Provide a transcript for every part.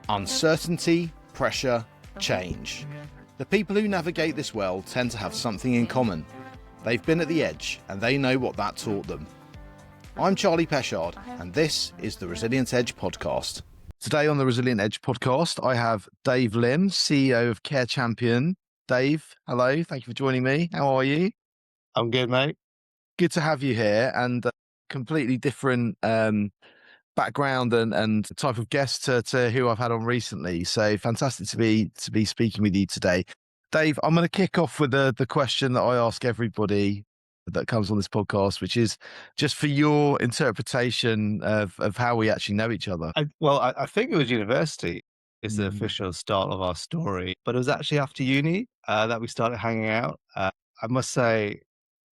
Uncertainty, pressure, change. The people who navigate this world tend to have something in common. They've been at the edge and they know what that taught them. I'm Charlie Peschardt and this is the Resilient Edge podcast. Today on the Resilient Edge podcast, I have Dave Lim, CEO of Care Champion. Dave, hello. Thank you for joining me. How are you? I'm good, mate. Good to have you here, and completely different background and type of guest to who I've had on recently. So fantastic to be speaking with you today. Dave, I'm going to kick off with the question that I ask everybody that comes on this podcast, which is just for your interpretation of how we actually know each other. I think it was university is the official start of our story, but it was actually after uni that we started hanging out. I must say,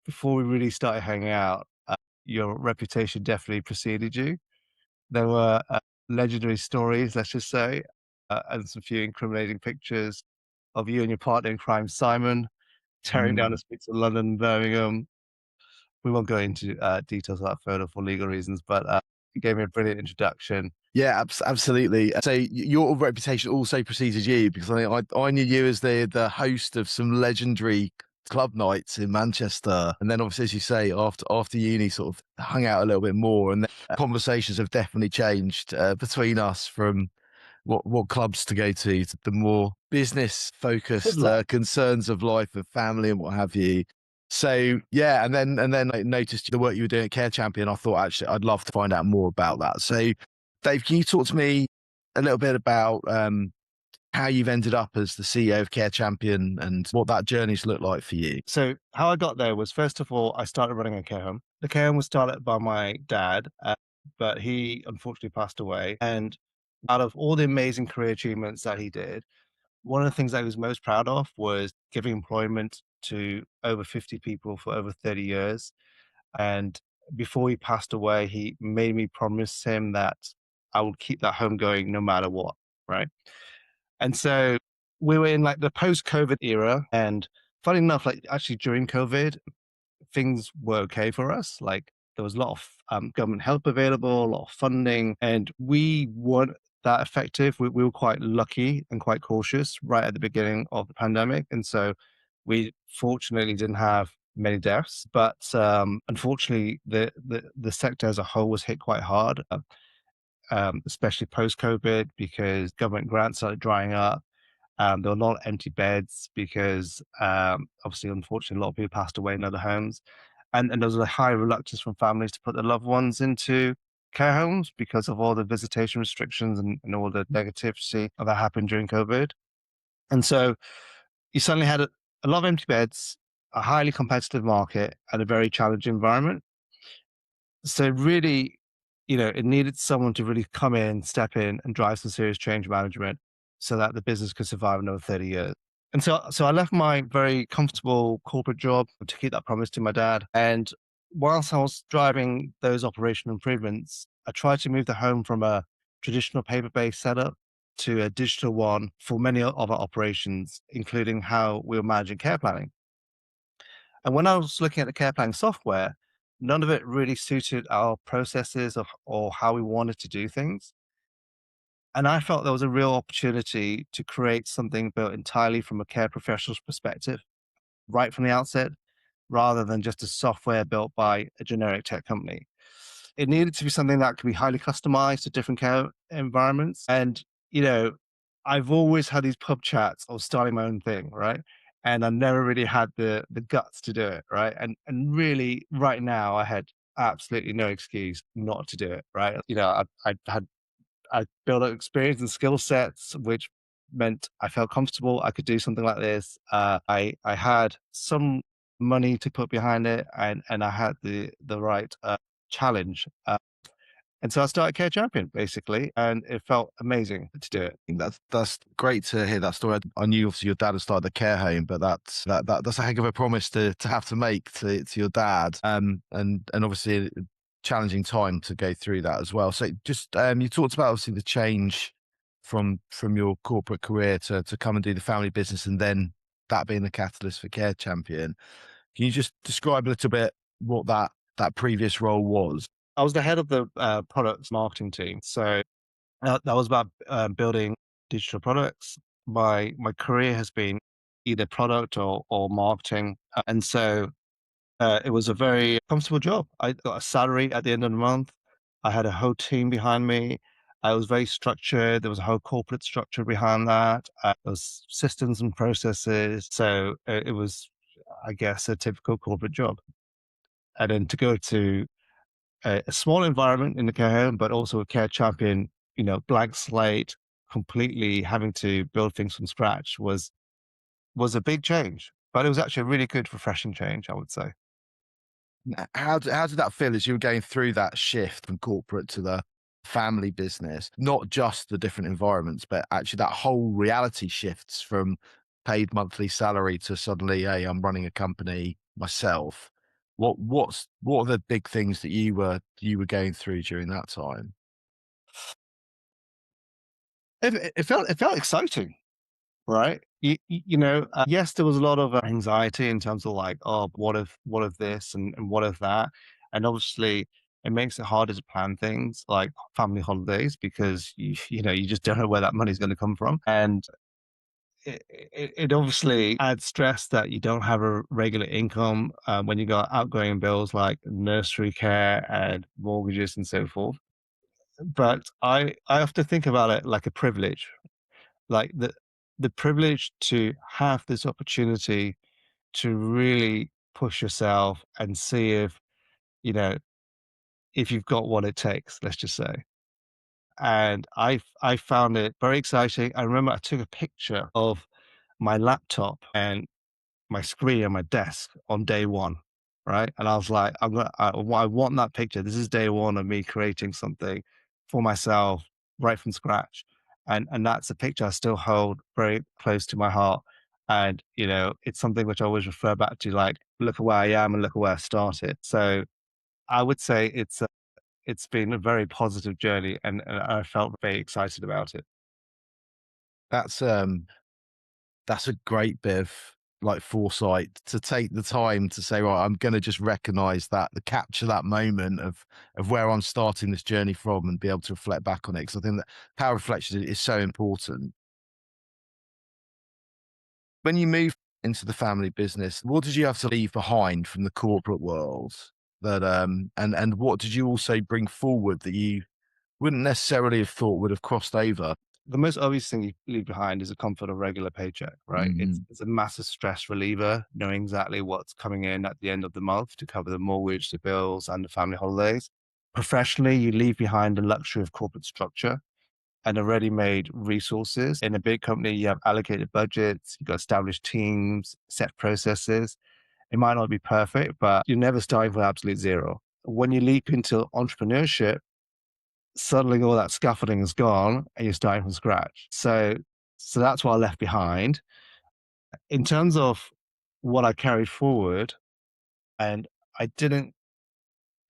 before we really started hanging out, your reputation definitely preceded you. There were legendary stories, let's just say, and some few incriminating pictures of you and your partner in crime, Simon, tearing down the streets of London and Birmingham. We won't go into details of that further for legal reasons, but you gave me a brilliant introduction. Yeah, absolutely. So your reputation also preceded you, because I knew you as the host of some legendary club nights in Manchester, and then obviously, as you say, after uni, sort of hung out a little bit more, and conversations have definitely changed between us from what clubs to go to the more business focused concerns of life, of family, and what have you. So yeah, and then I noticed the work you were doing at Care Champion. I thought actually I'd love to find out more about that. So Dave, can you talk to me a little bit about how you've ended up as the CEO of Care Champion and what that journey's looked like for you? So how I got there was, first of all, I started running a care home. The care home was started by my dad, but he unfortunately passed away. And out of all the amazing career achievements that he did, one of the things that he was most proud of was giving employment to over 50 people for over 30 years. And before he passed away, he made me promise him that I would keep that home going no matter what, right? And so we were in like the post-COVID era, and funny enough, like actually during COVID, things were okay for us. Like there was a lot of government help available, a lot of funding, and we weren't that effective. We were quite lucky and quite cautious right at the beginning of the pandemic. And so we fortunately didn't have many deaths, but unfortunately the sector as a whole was hit quite hard, especially post-COVID, because government grants started drying up. There were a lot of empty beds because obviously, unfortunately, a lot of people passed away in other homes. And there was a high reluctance from families to put their loved ones into care homes because of all the visitation restrictions and all the negativity that happened during COVID. And so you suddenly had a lot of empty beds, a highly competitive market, and a very challenging environment. So really, it needed someone to really come in, step in, and drive some serious change management so that the business could survive another 30 years. And so I left my very comfortable corporate job to keep that promise to my dad. And whilst I was driving those operational improvements, I tried to move the home from a traditional paper-based setup to a digital one for many of our operations, including how we were managing care planning. And when I was looking at the care planning software, none of it really suited our processes or how we wanted to do things. And I felt there was a real opportunity to create something built entirely from a care professional's perspective, right from the outset, rather than just a software built by a generic tech company. It needed to be something that could be highly customized to different care environments. And, I've always had these pub chats of starting my own thing, right? And I never really had the guts to do it, right? And really, right now, I had absolutely no excuse not to do it, right? I built up experience and skill sets, which meant I felt comfortable. I could do something like this. I had some money to put behind it, and I had the right challenge. And so I started Care Champion basically, and it felt amazing to do it. That's great to hear that story. I knew obviously your dad had started the care home, but that's a heck of a promise to have to make to your dad. And obviously challenging time to go through that as well. So just you talked about obviously the change from your corporate career to come and do the family business, and then that being the catalyst for Care Champion. Can you just describe a little bit what that previous role was? I was the head of the product marketing team. So that was about building digital products. My career has been either product or marketing, and so it was a very comfortable job. I got a salary at the end of the month. I had a whole team behind me. I was very structured. There was a whole corporate structure behind that. There was systems and processes. So it was, I guess, a typical corporate job. And then to go to a small environment in the care home, but also a care champion, blank slate, completely having to build things from scratch was a big change. But it was actually a really good, refreshing change, I would say. How did that feel as you were going through that shift from corporate to the family business? Not just the different environments, but actually that whole reality shifts from paid monthly salary to suddenly, hey, I'm running a company myself. What are the big things that you were going through during that time? It felt exciting, right? Yes, there was a lot of anxiety in terms of like, oh, what if this and what if that, and obviously it makes it harder to plan things like family holidays because you just don't know where that money's going to come from, and it obviously adds stress that you don't have a regular income when you got outgoing bills like nursery care and mortgages and so forth. But I often think about it like a privilege, like the privilege to have this opportunity to really push yourself and see you know if you've got what it takes, let's just say. And I found it very exciting. I remember I took a picture of my laptop and my screen on my desk on day one, right? And I was like, I want that picture. This is day one of me creating something for myself right from scratch. And that's a picture I still hold very close to my heart. And, it's something which I always refer back to, like, look at where I am and look at where I started. So I would say it's been a very positive journey and I felt very excited about it. That's that's a great bit of like foresight to take the time to say, right, I'm going to just recognize that, the capture that moment of where I'm starting this journey from, and be able to reflect back on it. Because I think that power reflection is so important. When you move into the family business, what did you have to leave behind from the corporate world? That and what did you also bring forward that you wouldn't necessarily have thought would have crossed over? The most obvious thing you leave behind is a comfort of regular paycheck, right? It's Mhm. it's a massive stress reliever, knowing exactly what's coming in at the end of the month to cover the mortgage, the bills, and the family holidays. Professionally, you leave behind the luxury of corporate structure and the ready-made resources. In a big company, you have allocated budgets, you've got established teams, set processes. It might not be perfect, but you're never starting from absolute zero. When you leap into entrepreneurship, suddenly all that scaffolding is gone and you're starting from scratch. So that's what I left behind. In terms of what I carried forward, and I didn't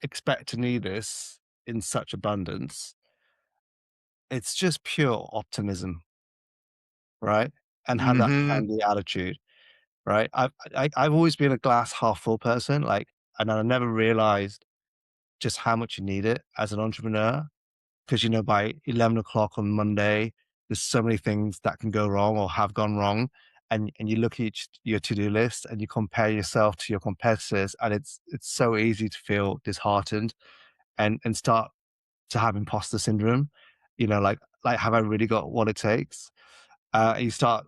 expect to need this in such abundance, it's just pure optimism, right? And have that Mhm. can-do attitude, right? I've always been a glass half full person, like, and I never realized just how much you need it as an entrepreneur. Because by 11 o'clock on Monday, there's so many things that can go wrong or have gone wrong, and you look at your to-do list and you compare yourself to your competitors, and it's so easy to feel disheartened and start to have imposter syndrome. Like, have I really got what it takes? And you start,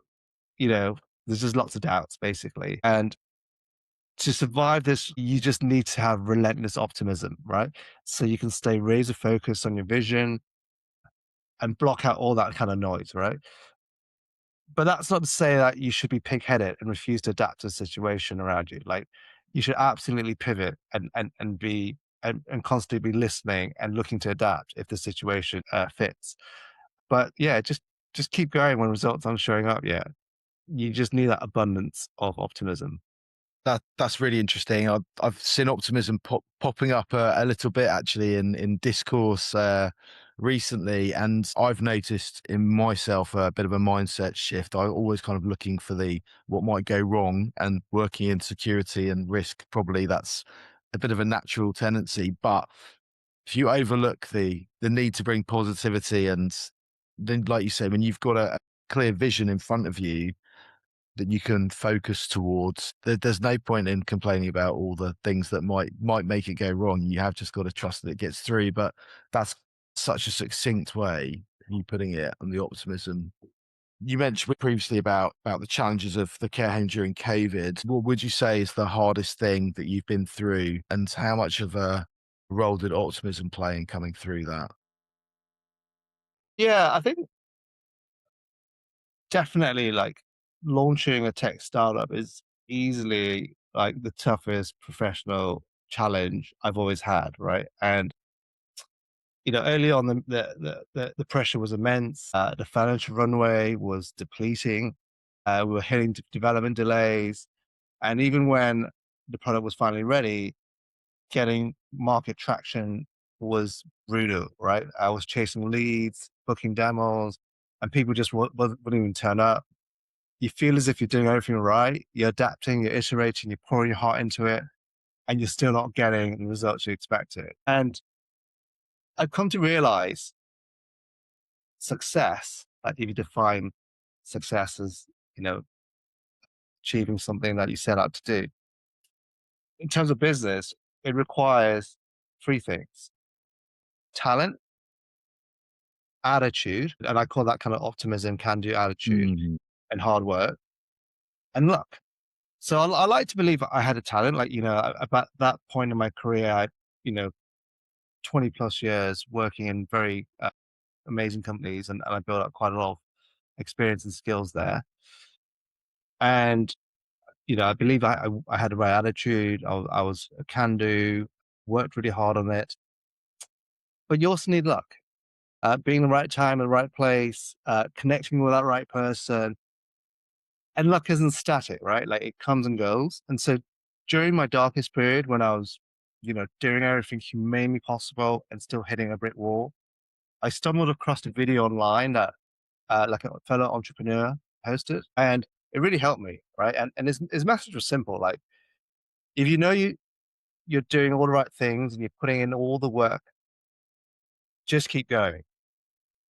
you know, there's just lots of doubts basically, and to survive this, you just need to have relentless optimism, right? So you can stay razor focused on your vision and block out all that kind of noise, right? But that's not to say that you should be pig-headed and refuse to adapt to the situation around you. Like, you should absolutely pivot and be and constantly be listening and looking to adapt if the situation fits. But yeah, just keep going when results aren't showing up yet. You just need that abundance of optimism. That's really interesting. I've seen optimism popping up a little bit actually in discourse recently, and I've noticed in myself a bit of a mindset shift. I'm always kind of looking for the what might go wrong, and working in security and risk. Probably that's a bit of a natural tendency, but if you overlook the need to bring positivity and then, like you say, when you've got a clear vision in front of you that you can focus towards, there's no point in complaining about all the things that might make it go wrong. You have just got to trust that it gets through. But that's such a succinct way of you putting it, and the optimism. You mentioned previously about the challenges of the care home during COVID. What would you say is the hardest thing that you've been through, and how much of a role did optimism play in coming through that? Yeah, I think definitely like launching a tech startup is easily like the toughest professional challenge I've always had, right? And early on, the pressure was immense. The financial runway was depleting. We were hitting development delays, and even when the product was finally ready, getting market traction was brutal. Right? I was chasing leads, booking demos, and people just wouldn't even turn up. You feel as if you're doing everything right. You're adapting, you're iterating, you're pouring your heart into it, and you're still not getting the results you expected. And I've come to realize success, like if you define success as, you know, achieving something that you set out to do, in terms of business, it requires three things: talent, attitude, and I call that kind of optimism, can do attitude, Mhm. and hard work, and luck. So I like to believe I had a talent. Like, about that point in my career, you know, 20 plus years working in very amazing companies, and I built up quite a lot of experience and skills there. And I believe I had the right attitude. I was a can do, worked really hard on it. But you also need luck. Being in the right time, in the right place, connecting with that right person. And luck isn't static, right? Like it comes and goes. And so during my darkest period, when I was, doing everything humanely possible and still hitting a brick wall, I stumbled across a video online that like a fellow entrepreneur hosted, and it really helped me, right? And his message was simple, like if you know you're doing all the right things and you're putting in all the work, just keep going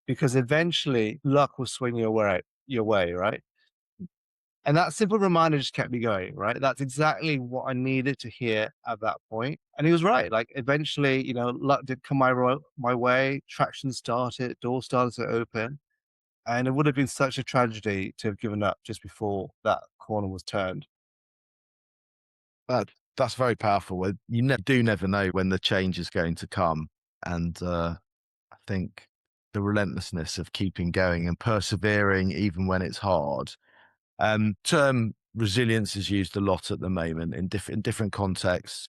because eventually luck will swing your way, right? And that simple reminder just kept me going, right? That's exactly what I needed to hear at that point. And he was right. Like eventually, luck did come my way, traction started, doors started to open. And it would have been such a tragedy to have given up just before that corner was turned. That that's very powerful. You do never know when the change is going to come, and I think the relentlessness of keeping going and persevering even when it's hard. Term resilience is used a lot at the moment in different contexts.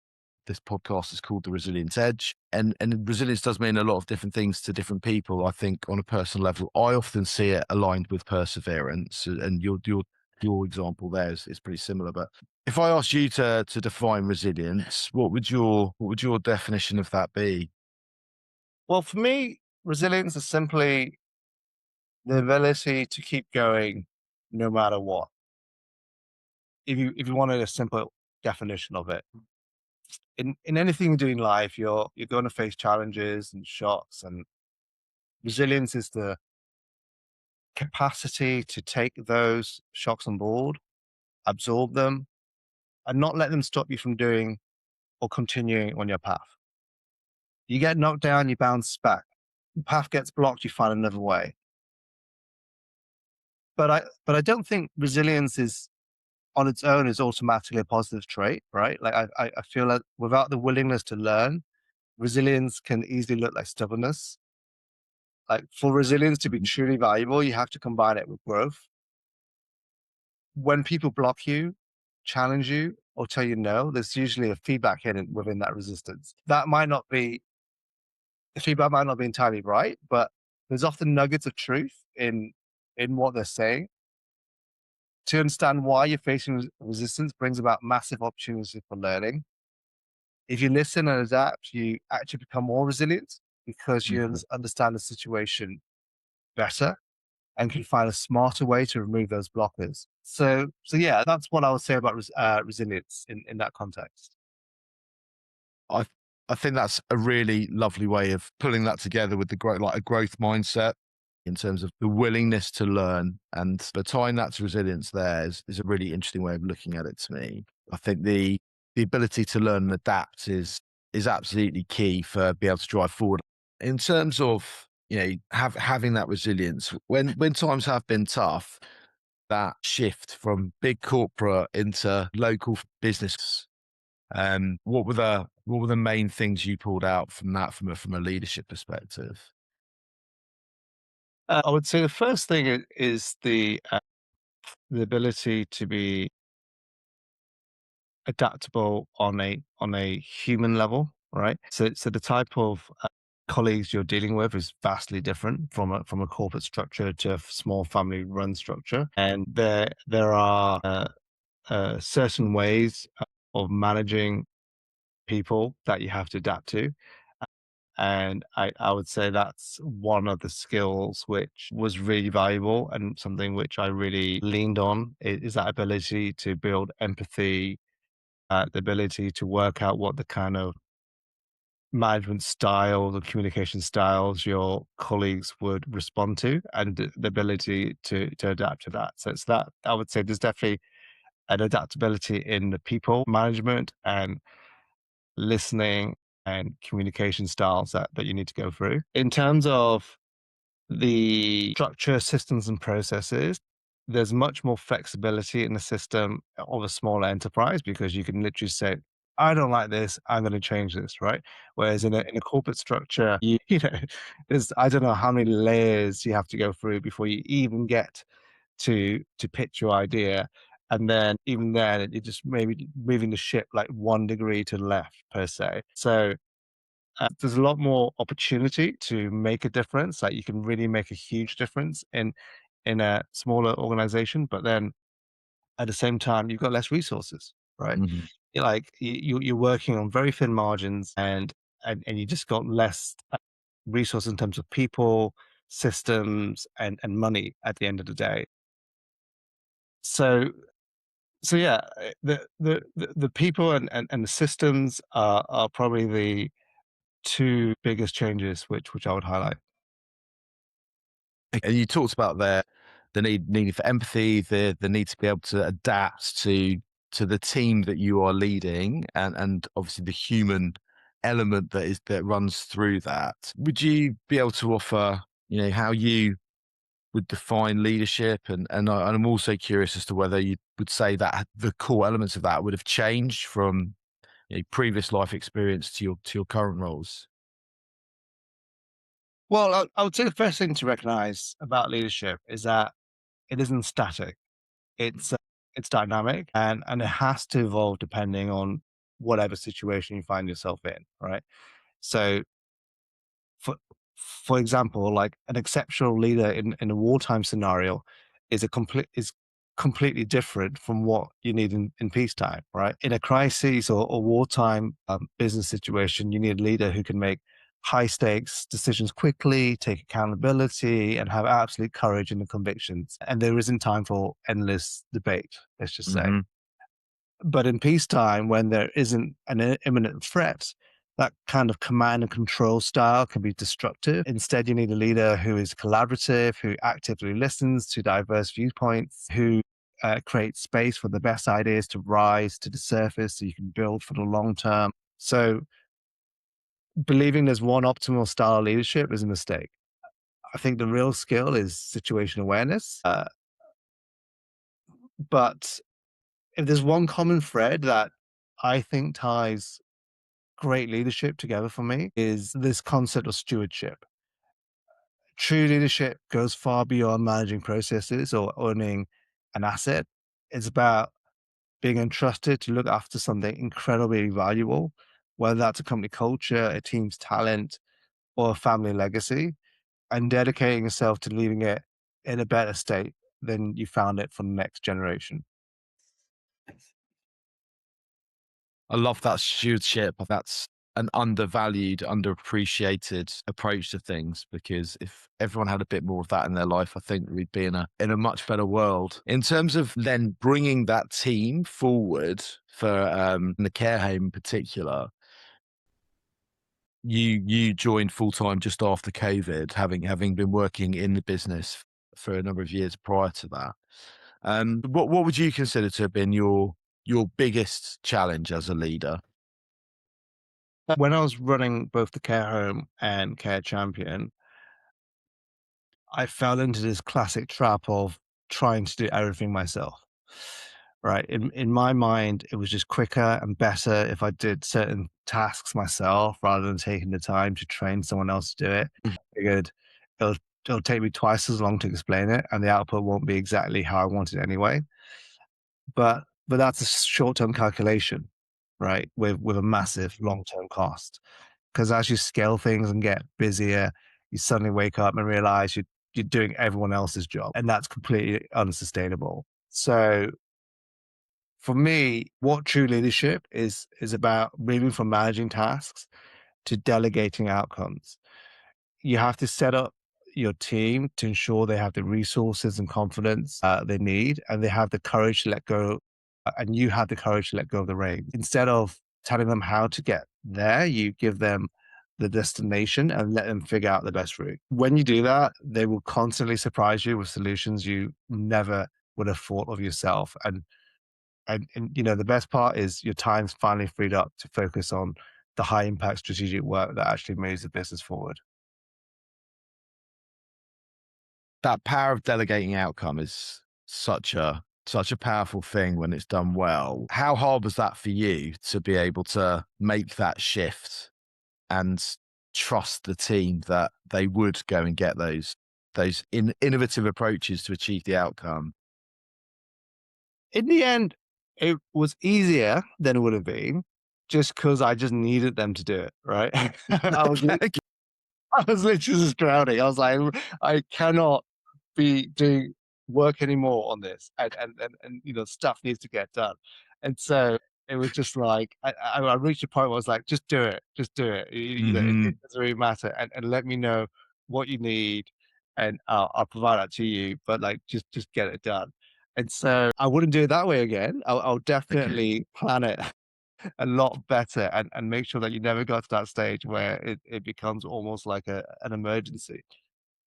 This podcast is called The Resilience Edge, and resilience does mean a lot of different things to different people. I think on a personal level, I often see it aligned with perseverance, and your example there is pretty similar. But if I asked you to define resilience, what would your definition of that be? Well, for me, resilience is simply the ability to keep going no matter what. If you wanted a simple definition of it, in anything you do in life, you're going to face challenges and shocks, and resilience is the capacity to take those shocks on board, absorb them, and not let them stop you from doing or continuing on your path. You get knocked down, you bounce back. Your path gets blocked, you find another way. But I don't think resilience is on its own is automatically a positive trait, right? Like I feel like without the willingness to learn, resilience can easily look like stubbornness. Like for resilience to be truly valuable, you have to combine it with growth. When people block you, challenge you, or tell you no, there's usually a feedback hidden within that resistance. The feedback might not be entirely right, but there's often nuggets of truth in what they're saying. To understand why you're facing resistance brings about massive opportunities for learning. If you listen and adapt, you actually become more resilient because you Mhm. understand the situation better and can find a smarter way to remove those blockers. So yeah, that's what I would say about resilience in that context. I I think that's a really lovely way of pulling that together with the growth, like a growth mindset. in terms of the willingness to learn, and the tying that to resilience there is a really interesting way of looking at it to me. I think the ability to learn and adapt is absolutely key for being able to drive forward. In terms of, having that resilience when times have been tough, that shift from big corporate into local business, what were the main things you pulled out from that from a leadership perspective? I would say the first thing is the ability to be adaptable on a human level, right? So the type of colleagues you're dealing with is vastly different from a corporate structure to a small family run structure, and there are certain ways of managing people that you have to adapt to. And I would say that's one of the skills which was really valuable and something which I really leaned on is that ability to build empathy, the ability to work out what the kind of management style, the communication styles your colleagues would respond to, and the ability to adapt to that. So it's that I would say there's definitely an adaptability in the people management and listening and communication styles that you need to go through. In terms of the structure, systems, and processes, there's much more flexibility in the system of a smaller enterprise because you can literally say, I don't like this, I'm going to change this, right? Whereas in a corporate structure, you know, there's I don't know how many layers you have to go through before you even get to pitch your idea. And then even then, you're just maybe moving the ship like 1 degree to the left per se. So there's a lot more opportunity to make a difference. Like you can really make a huge difference in a smaller organization, but then at the same time, you've got less resources, right? Mhm. Like you're working on very thin margins, and you just got less resources in terms of people, systems, and money at the end of the day. So so yeah, the people and the systems are probably the two biggest changes which I would highlight. And you talked about the need for empathy, the need to be able to adapt to the team that you are leading, and obviously the human element that runs through that. Would you be able to offer, how you would define leadership? And I'm also curious as to whether you would say that the core elements of that would have changed from, previous life experience to your current roles. Well, I would say the first thing to recognize about leadership is that it isn't static. It's it's dynamic and it has to evolve depending on whatever situation you find yourself in, right? So for for example, like an exceptional leader in a wartime scenario is completely different from what you need in peacetime, right? In a crisis or wartime business situation, you need a leader who can make high stakes decisions quickly, take accountability, and have absolute courage in the convictions. And there isn't time for endless debate, let's just say. Hmm. But in peacetime, when there isn't an imminent threat, that kind of command and control style can be destructive. Instead, you need a leader who is collaborative, who actively listens to diverse viewpoints, who creates space for the best ideas to rise to the surface so you can build for the long term. So, believing there's one optimal style of leadership is a mistake. I think the real skill is situation awareness. But if there's one common thread that I think ties great leadership together for me is this concept of stewardship. True leadership goes far beyond managing processes or owning an asset. It's about being entrusted to look after something incredibly valuable, whether that's a company culture, a team's talent, or a family legacy, and dedicating yourself to leaving it in a better state than you found it for the next generation. I love that stewardship. That's an undervalued, underappreciated approach to things, because if everyone had a bit more of that in their life, I think we'd be in a much better world. In terms of then bringing that team forward for the care home in particular, you joined full time just after COVID, having been working in the business for a number of years prior to that. What would you consider to have been your biggest challenge as a leader? When I was running both the care home and care champion, I fell into this classic trap of trying to do everything myself. Right. In my mind, it was just quicker and better if I did certain tasks myself rather than taking the time to train someone else to do it. I figured it'll it'll take me twice as long to explain it, and the output won't be exactly how I want it anyway. But that's a short-term calculation, right? With a massive long-term cost. Because as you scale things and get busier, you suddenly wake up and realize you're doing everyone else's job, and that's completely unsustainable. So for me, what true leadership is about moving from managing tasks to delegating outcomes. You have to set up your team to ensure they have the resources and confidence they need, and they have the courage to let go, and you have the courage to let go of the reins. Instead of telling them how to get there, you give them the destination and let them figure out the best route. When you do that, they will constantly surprise you with solutions you never would have thought of yourself. And the best part is your time's finally freed up to focus on the high impact strategic work that actually moves the business forward. That power of delegating outcome is such a powerful thing when it's done well. How hard was that for you to be able to make that shift and trust the team that they would go and get those innovative approaches to achieve the outcome? In the end, it was easier than it would have been just because I just needed them to do it, right? I was Okay. I was literally just drowning. I was like, I cannot be doing work anymore on this, and stuff needs to get done. And so it was just like I reached a point where I was like, just do it. It Mhm. doesn't really matter, and let me know what you need, and I'll provide that to you. But like, just get it done. And so I wouldn't do it that way again. I'll Okay. definitely plan it a lot better and make sure that you never got to that stage where it becomes almost like an emergency.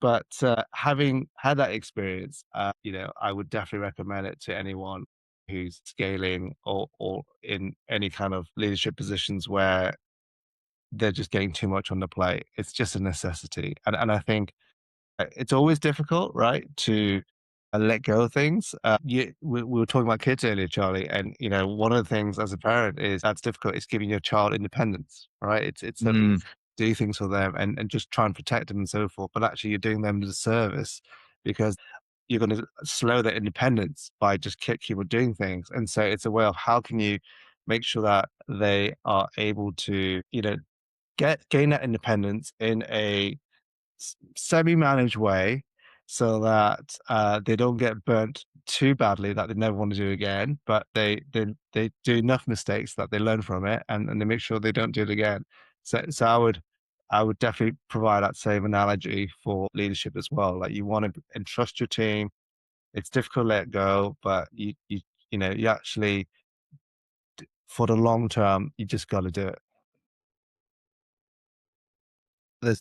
But having had that experience, I would definitely recommend it to anyone who's scaling or in any kind of leadership positions where they're just getting too much on the plate. It's just a necessity. And I think it's always difficult, right, to let go of things. We were talking about kids earlier, Charlie, and one of the things as a parent is that's difficult. Is giving your child independence, right? It's so easy Mm. to do things for them and just try and protect them and so forth, but actually you're doing them a disservice because you're going to slow their independence by just keep on doing things. And so it's a way of how can you make sure that they are able to, gain that independence in a semi-managed way so that they don't get burnt too badly that they never want to do again, but they do enough mistakes that they learn from it and they make sure they don't do it again. So I would definitely provide that same analogy for leadership as well. Like you want to entrust your team. It's difficult to let go, but you actually for the long term, you just got to do it.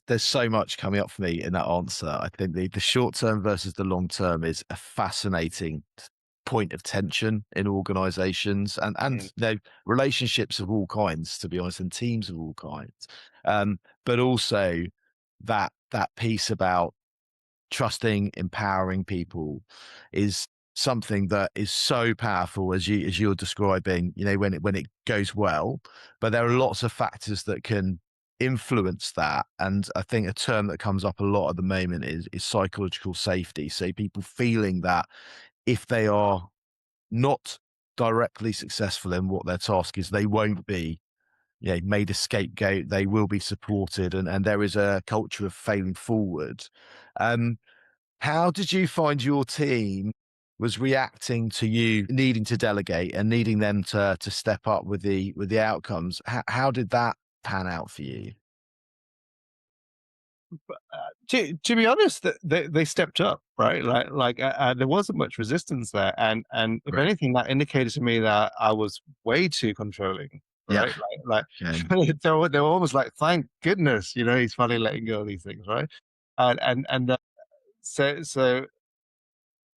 There's so much coming up for me in that answer. I think the short term versus the long term is a fascinating point of tension in organizations and Mm. relationships of all kinds, to be honest, and teams of all kinds. But also that piece about trusting, empowering people is something that is so powerful as you're describing, when it goes well. But there are lots of factors that can influence that. And I think a term that comes up a lot at the moment is psychological safety. So people feeling that if they are not directly successful in what their task is, they won't be made a scapegoat, they will be supported, and there is a culture of failing forward. Um, how did you find your team was reacting to you needing to delegate and needing them to step up with the outcomes? How did that pan out for you? To be honest, they stepped up, right? There wasn't much resistance there, and if Great. anything, that indicated to me that I was way too controlling. Yeah. right? Okay. They were almost like, thank goodness, he's finally letting go of these things, right? And so so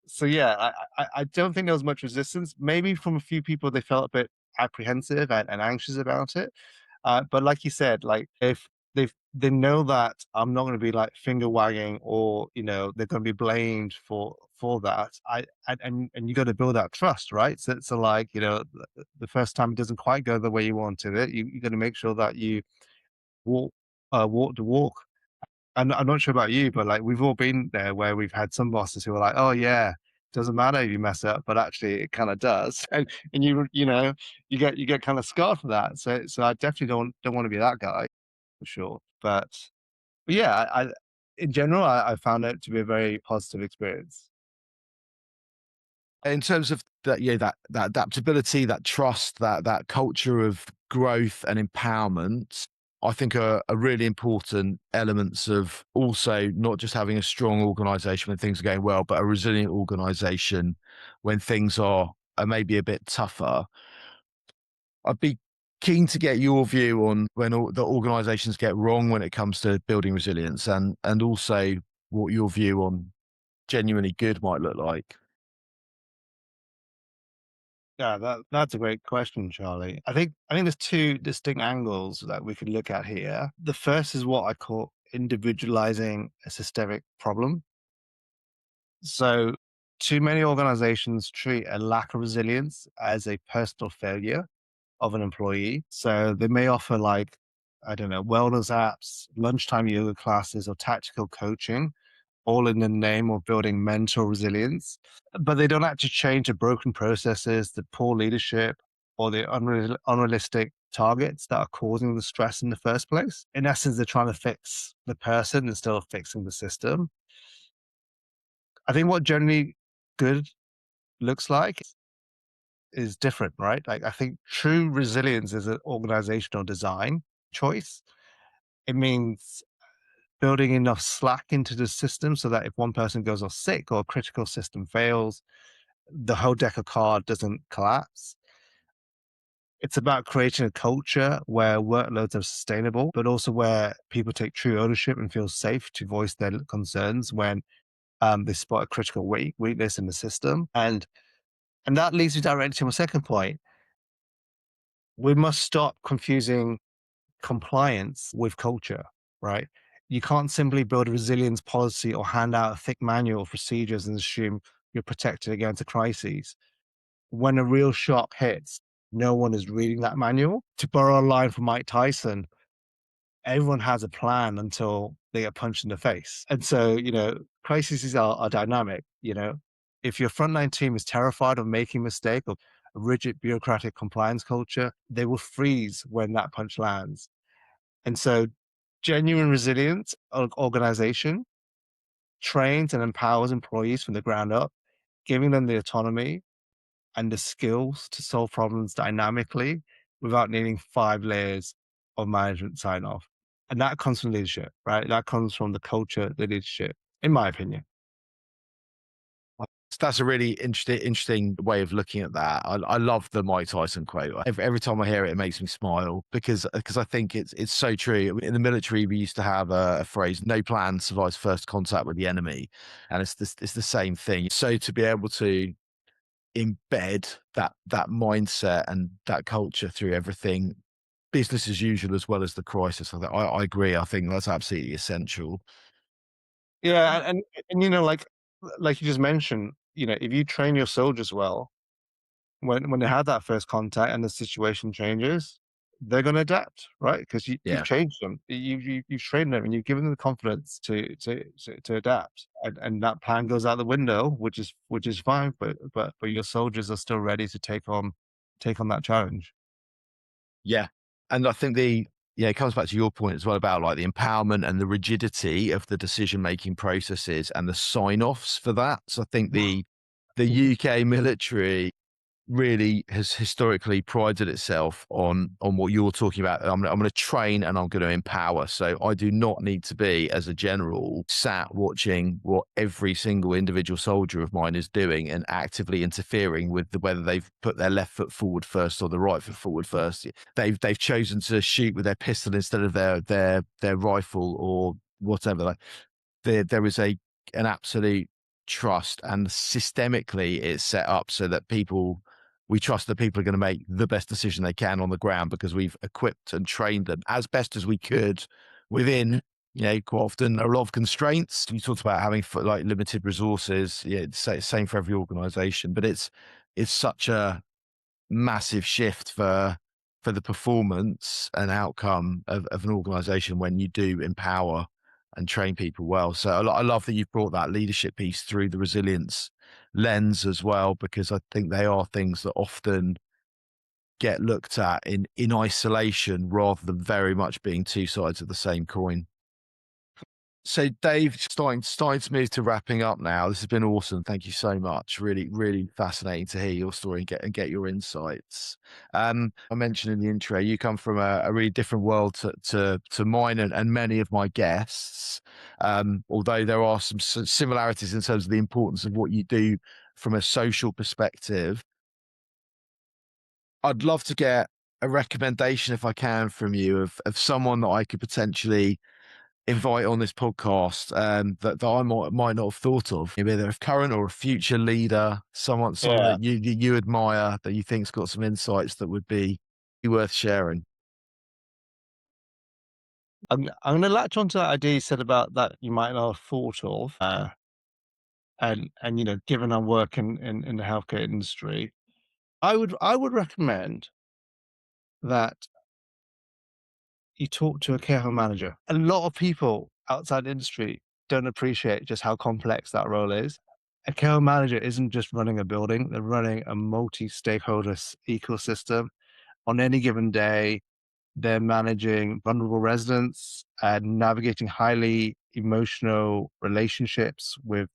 so yeah, I don't think there was much resistance. Maybe from a few people, they felt a bit apprehensive and anxious about it. But like you said, like if they know that I'm not going to be like finger wagging, or they're going to be blamed for that. And you got to build that trust, right? So like the first time it doesn't quite go the way you wanted it, you got to make sure that you walk walk the walk. And I'm not sure about you, but like we've all been there where we've had some bosses who are like, "Oh yeah, doesn't matter if you mess up," but actually it kind of does, and you get kind of scarred for that. So I definitely don't want to be that guy for sure. But yeah, I in general I found it to be a very positive experience. In terms of that, yeah, that adaptability, that trust, that culture of growth and empowerment, I think are really important elements of also not just having a strong organization when things are going well, but a resilient organization when things are maybe a bit tougher. I'd be keen to get your view on when the organizations get wrong when it comes to building resilience, and also what your view on genuinely good might look like. Yeah, that's a great question, Charlie. I think there's two distinct angles that we could look at here. The first is what I call individualizing a systemic problem. So, too many organizations treat a lack of resilience as a personal failure of an employee. So, they may offer, like, I don't know, wellness apps, lunchtime yoga classes, or tactical coaching, all in the name of building mental resilience. But they don't actually change the broken processes, the poor leadership, or the unrealistic targets that are causing the stress in the first place. In essence, they're trying to fix the person instead of fixing the system. I think what generally good looks like is different, right? Like I think true resilience is an organizational design choice. It means building enough slack into the system so that if one person goes off sick or a critical system fails, the whole deck of cards doesn't collapse. It's about creating a culture where workloads are sustainable, but also where people take true ownership and feel safe to voice their concerns when they spot a critical weakness in the system. And that leads me directly to my second point. We must stop confusing compliance with culture, right? You can't simply build a resilience policy or hand out a thick manual of procedures and assume you're protected against a crisis. When a real shock hits, no one is reading that manual. To borrow a line from Mike Tyson, everyone has a plan until they get punched in the face. And so, crises are dynamic. If your frontline team is terrified of making a mistake or a rigid bureaucratic compliance culture, they will freeze when that punch lands. And so, genuine resilient organization trains and empowers employees from the ground up, giving them the autonomy and the skills to solve problems dynamically without needing 5 layers of management sign off. And that comes from leadership, right? That comes from the culture, the leadership, in my opinion. That's a really interesting way of looking at that. I love the Mike Tyson quote. Every time I hear it, it makes me smile because I think it's so true. In the military, we used to have a phrase: "No plan survives first contact with the enemy," and it's the same thing. So to be able to embed that mindset and that culture through everything, business as usual as well as the crisis, I agree. I think that's absolutely essential. Yeah, and like you just mentioned, if you train your soldiers well, when they have that first contact and the situation changes, they're going to adapt, right? Because you've Yeah. changed them, you've trained them, and you've given them the confidence to adapt, and that plan goes out the window, which is fine, but your soldiers are still ready to take on that challenge. Yeah. And I think it comes back to your point as well about like the empowerment and the rigidity of the decision making processes and the sign offs for that. So I think the UK military really has historically prided itself on what you're talking about. I'm going to train and I'm going to empower. So I do not need to be, as a general, sat watching what every single individual soldier of mine is doing and actively interfering with whether they've put their left foot forward first or the right foot forward first. They've chosen to shoot with their pistol instead of their rifle or whatever. Like, there is an absolute trust, and systemically it's set up so that we trust that people are going to make the best decision they can on the ground because we've equipped and trained them as best as we could within, quite often a lot of constraints. You talked about having like limited resources. Yeah, it's same for every organization, but it's such a massive shift for the performance and outcome of an organization when you do empower and train people well. So I love that you've brought that leadership piece through the resilience lens as well, because I think they are things that often get looked at in isolation rather than very much being two sides of the same coin. So, Dave, starting to move to wrapping up now. This has been awesome. Thank you so much. Really, really fascinating to hear your story and get your insights. I mentioned in the intro, you come from a really different world to mine and many of my guests. Although there are some similarities in terms of the importance of what you do from a social perspective. I'd love to get a recommendation, if I can, from you of someone that I could potentially invite on this podcast, that I might not have thought of. Maybe they're a current or a future leader, someone Yeah. that you admire, that you think's got some insights that would be worth sharing. I'm gonna latch onto that idea you said about that you might not have thought of, and given our work in the healthcare industry, I would recommend that you talk to a care home manager. A lot of people outside the industry don't appreciate just how complex that role is. A care home manager isn't just running a building; they're running a multi-stakeholder ecosystem. On any given day, they're managing vulnerable residents and navigating highly emotional relationships with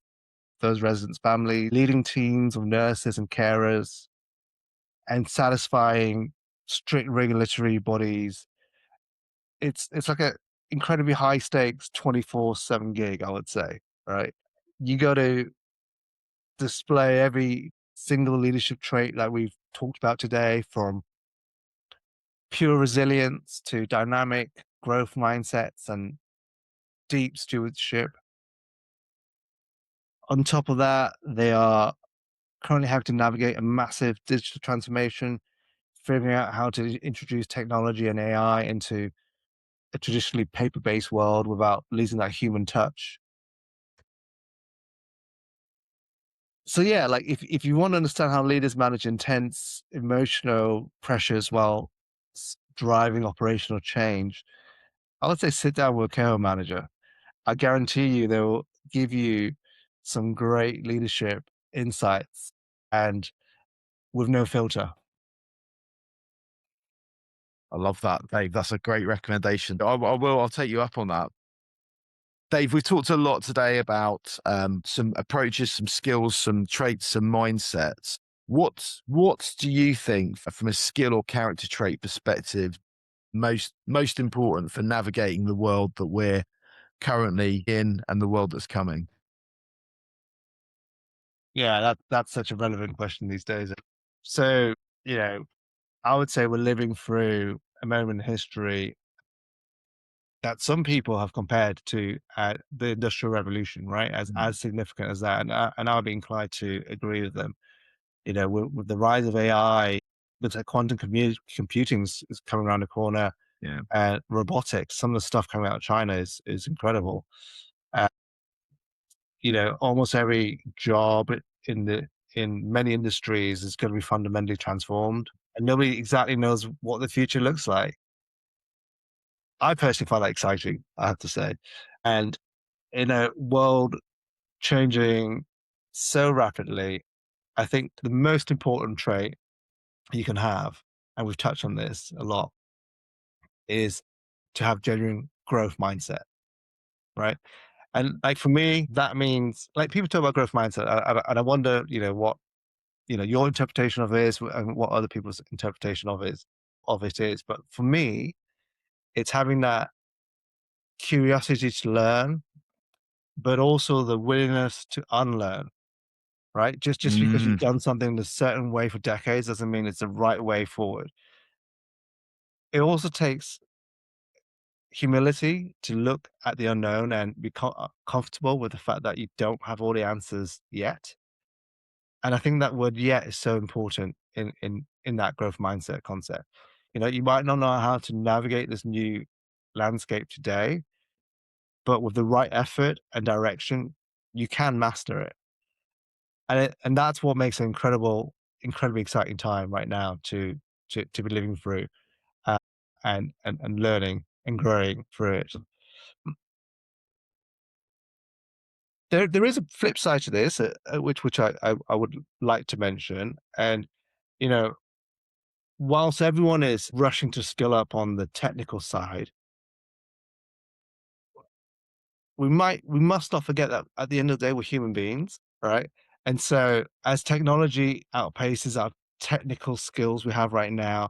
those residents' families, leading teams of nurses and carers, and satisfying strict regulatory bodies. It's like a incredibly high stakes 24/7 gig, I would say, right? You got to display every single leadership trait that we've talked about today, from pure resilience to dynamic growth mindsets and deep stewardship. On top of that, they are currently having to navigate a massive digital transformation, figuring out how to introduce technology and AI into a traditionally paper-based world without losing that human touch. So yeah, like if you want to understand how leaders manage intense emotional pressures while driving operational change, I would say sit down with a care manager. I guarantee you they will give you some great leadership insights and with no filter. I love that, Dave. That's a great recommendation. I'll take you up on that. Dave, we've talked a lot today about some approaches, some skills, some traits, some mindsets. What do you think, from a skill or character trait perspective, most important for navigating the world that we're currently in and the world that's coming? Yeah, that's such a relevant question these days. So, you know, I would say we're living through a moment in history that some people have compared to the Industrial Revolution, right? As significant as that, and I'll be inclined to agree with them. With the rise of AI, looks like quantum computing is coming around the corner, Yeah. and robotics. Some of the stuff coming out of China is incredible. Uh, Almost every job in the in many industries is going to be fundamentally transformed, and nobody exactly knows what the future looks like. I personally find that exciting, I have to say. And in a world changing so rapidly, I think the most important trait you can have, and we've touched on this a lot, is to have genuine growth mindset, right? And like for me, that means like people talk about growth mindset, and I wonder, what your interpretation of it is and what other people's interpretation of it is. But for me, it's having that curiosity to learn, but also the willingness to unlearn. Right? Just because you've Mm, done something a certain way for decades doesn't mean it's the right way forward. It also takes humility to look at the unknown and be comfortable with the fact that you don't have all the answers yet. And I think that word "yet" is so important in that growth mindset concept. You might not know how to navigate this new landscape today, but with the right effort and direction, you can master it. And that's what makes an incredibly exciting time right now to be living through, uh, and learning and growing through it. There is a flip side to this, which I would like to mention. And you know, whilst everyone is rushing to skill up on the technical side, we must not forget that at the end of the day, we're human beings, right? And so, as technology outpaces our technical skills we have right now,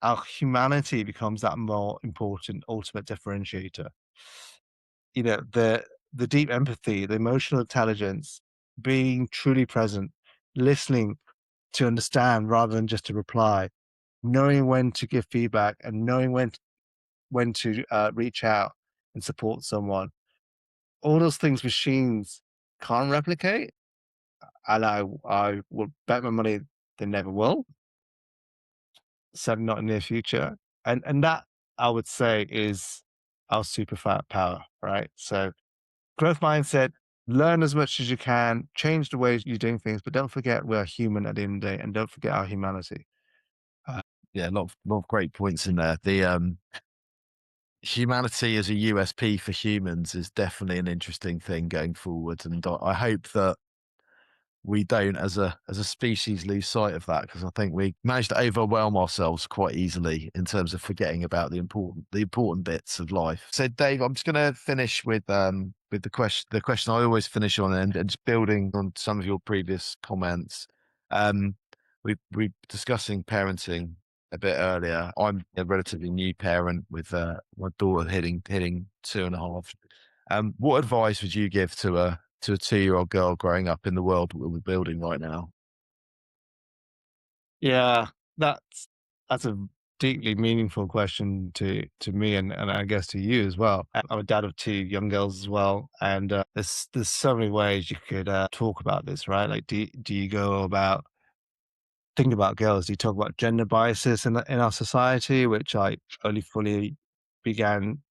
our humanity becomes that more important ultimate differentiator. The deep empathy, the emotional intelligence, being truly present, listening to understand rather than just to reply, knowing when to give feedback and knowing when to reach out and support someone. All those things machines can't replicate, and I will bet my money they never will. Certainly not in the near future. And that, I would say, is our super fat power, right? So growth mindset, learn as much as you can, change the ways you're doing things, but don't forget we're human at the end of the day, and don't forget our humanity. Uh, yeah, a lot of great points in there. The humanity as a USP for humans is definitely an interesting thing going forward, and I hope that we don't, as a species, lose sight of that, because I think we manage to overwhelm ourselves quite easily in terms of forgetting about the important bits of life. So, Dave, I'm just going to finish with the question I always finish on, and just building on some of your previous comments. Um, we discussing parenting a bit earlier. I'm a relatively new parent with my daughter hitting 2.5. What advice would you give to a 2-year-old girl growing up in the world that we're building right now? yeah, that's a deeply meaningful question to me, and I guess to you as well. I'm a dad of two young girls as well, and there's so many ways you could talk about this, right? Like, do you go about think about girls? Do you talk about gender biases in our society, which I only fully began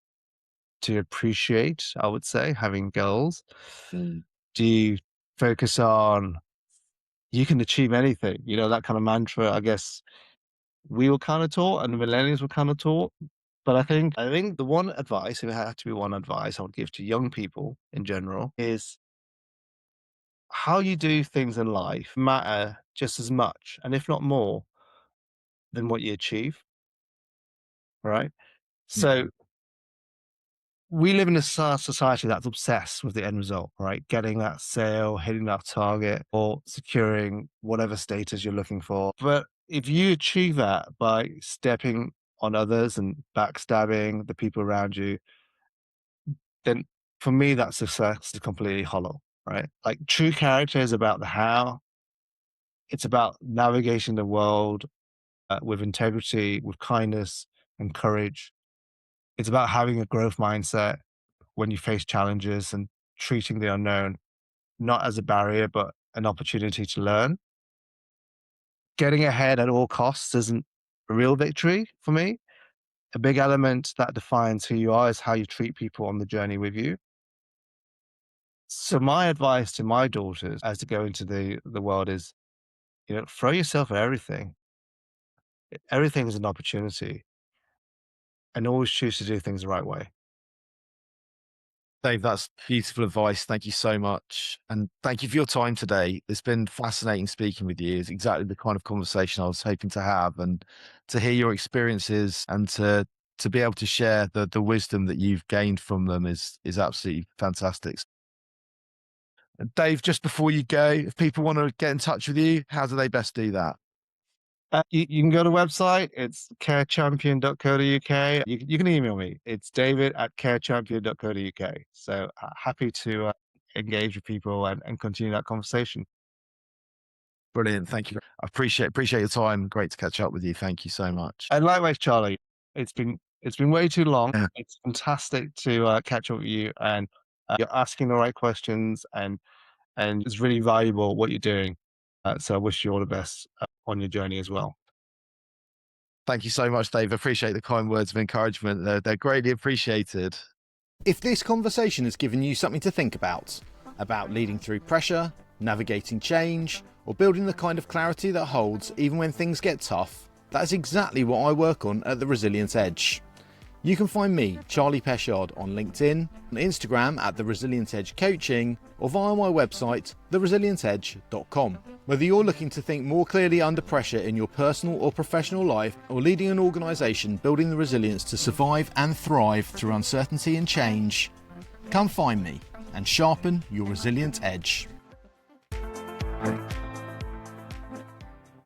to appreciate, I would say, having girls? Do you focus on you can achieve anything? That kind of mantra, I guess we were kind of taught and the millennials were kind of taught. But I think the one advice, if it had to be one advice I would give to young people in general, is how you do things in life matter just as much, and if not more, than what you achieve, right? So we live in a society that's obsessed with the end result, right? Getting that sale, hitting that target, or securing whatever status you're looking for. But if you achieve that by stepping on others and backstabbing the people around you, then for me, that success is completely hollow, right? Like, true character is about the how, it's about navigating the world with integrity, with kindness and courage. It's about having a growth mindset when you face challenges and treating the unknown not as a barrier, but an opportunity to learn. Getting ahead at all costs isn't a real victory for me. A big element that defines who you are is how you treat people on the journey with you. So my advice to my daughters as to go into the world is, throw yourself at everything. Everything is an opportunity, and always choose to do things the right way. Dave, that's beautiful advice. Thank you so much. And thank you for your time today. It's been fascinating speaking with you. It's exactly the kind of conversation I was hoping to have, and to hear your experiences and to be able to share the wisdom that you've gained from them is absolutely fantastic. Dave, just before you go, if people want to get in touch with you, how do they best do that? You can go to the website. It's carechampion.co.uk. You can email me. It's david@carechampion.co.uk. So happy to engage with people and continue that conversation. Brilliant. Thank you. I appreciate your time. Great to catch up with you. Thank you so much. And likewise, Charlie, it's been way too long. Yeah. It's fantastic to catch up with you, and you're asking the right questions, and it's really valuable what you're doing. So I wish you all the best on your journey as well. Thank you so much, Dave. Appreciate the kind words of encouragement. They're greatly appreciated. If this conversation has given you something to think about leading through pressure, navigating change, or building the kind of clarity that holds even when things get tough, that is exactly what I work on at The Resilience Edge. You can find me, Charlie Peschardt, on LinkedIn, on Instagram at The Resilience Edge Coaching, or via my website, theresilienceedge.com. Whether you're looking to think more clearly under pressure in your personal or professional life, or leading an organisation building the resilience to survive and thrive through uncertainty and change, come find me and sharpen your resilient edge.